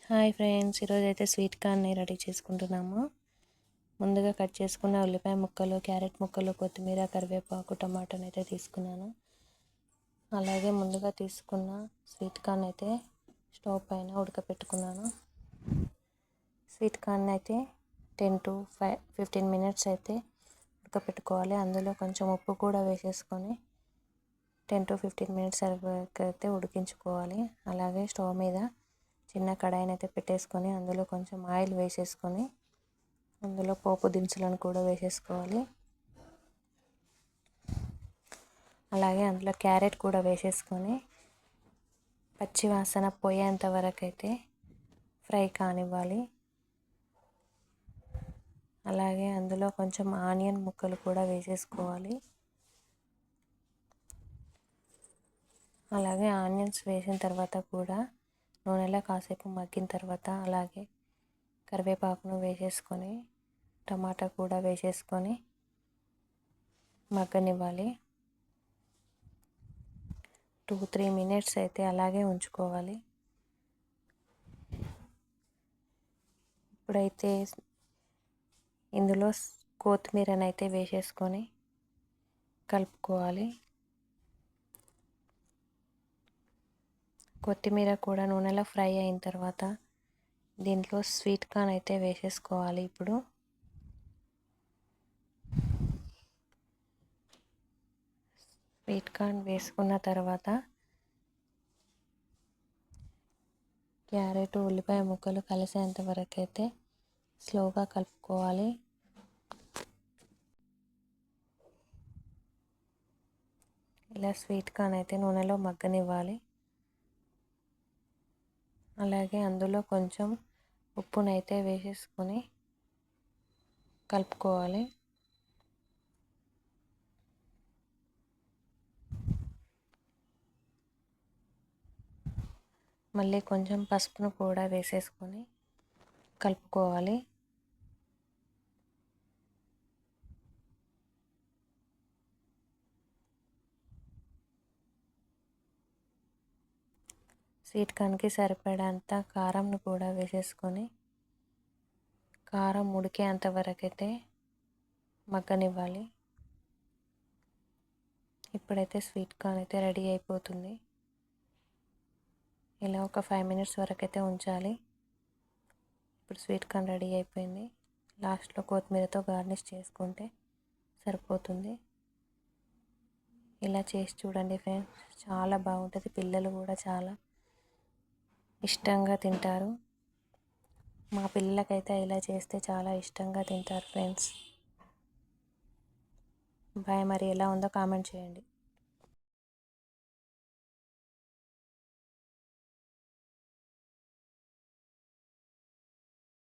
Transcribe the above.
Hi friends, ఈరోజు అయితే sweet కార్న్ని ready చేసుకుంటున్నాము. ముందుగా కట్ చేసుకున్న ఉల్లిపాయ ముక్కలు, క్యారెట్ ముక్కలు, కొత్తిమీర, కరివేపాకు, టమాటాని అయితే తీసుకున్నాను. అలాగే ముందుగా తీసుకున్న స్వీట్ కార్న్ అయితే స్టవ్ పైన ఉడకపెట్టుకున్నాను. స్వీట్ కార్న్ అయితే 10 to 15 minutes అయితే ఉడకపెట్టుకోవాలి. అందులో కొంచెం ఉప్పు కూడా వేసేసుకొని 10 to 15 minutes అయితే ఉడికించుకోవాలి. అలాగే స్టవ్ మీద చిన్న కడాయిని అయితే పెట్టేసుకొని అందులో కొంచెం ఆయిల్ వేసేసుకొని అందులో పోపు దినుసులను కూడా వేసేసుకోవాలి. అలాగే అందులో క్యారెట్ కూడా వేసేసుకొని పచ్చి వాసన పోయేంత వరకు అయితే ఫ్రై కానివ్వాలి. అలాగే అందులో కొంచెం ఆనియన్ ముక్కలు కూడా వేసేసుకోవాలి. అలాగే ఆనియన్స్ వేసిన తర్వాత కూడా నూనెలో కాసేపు మగ్గిన తర్వాత అలాగే కరివేపాకును వేసేసుకొని టమాటా కూడా వేసేసుకొని మగ్గనివ్వాలి. 2-3 minutes అయితే అలాగే ఉంచుకోవాలి. ఇప్పుడైతే ఇందులో కొత్తిమీరని అయితే వేసేసుకొని కలుపుకోవాలి. కొత్తిమీర కూడా నూనెలో ఫ్రై అయిన తర్వాత దీంట్లో స్వీట్ కార్న్ అయితే వేసేసుకోవాలి. ఇప్పుడు స్వీట్ కార్న్ వేసుకున్న తర్వాత క్యారెట్, ఉల్లిపాయ ముక్కలు కలిసేంత వరకు అయితే స్లోగా కలుపుకోవాలి. ఇలా స్వీట్ కార్న్ అయితే నూనెలో మగ్గనివ్వాలి. అలాగే అందులో కొంచెం ఉప్పునైతే వేసేసుకొని కలుపుకోవాలి. మళ్ళీ కొంచెం పసుపును కూడా వేసేసుకొని కలుపుకోవాలి. స్వీట్ కార్న్కి సరిపడేంత కారంను కూడా వేసేసుకొని కారం ఉడికేంత వరకు అయితే మగ్గనివ్వాలి. ఇప్పుడైతే స్వీట్ కార్న్ అయితే రెడీ అయిపోతుంది. ఇలా ఒక 5 minutes వరకు అయితే ఉంచాలి. ఇప్పుడు స్వీట్ కార్న్ రెడీ అయిపోయింది. లాస్ట్లో కొత్తిమీరతో గార్నిష్ చేసుకుంటే సరిపోతుంది. ఇలా చేసి చూడండి ఫ్రెండ్స్, చాలా బాగుంటుంది. పిల్లలు కూడా చాలా ఇష్టంగా తింటారు. మా పిల్లలకైతే ఇలా చేస్తే చాలా ఇష్టంగా తింటారు ఫ్రెండ్స్. బాయ్. మరి ఎలా ఉందో కామెంట్ చేయండి.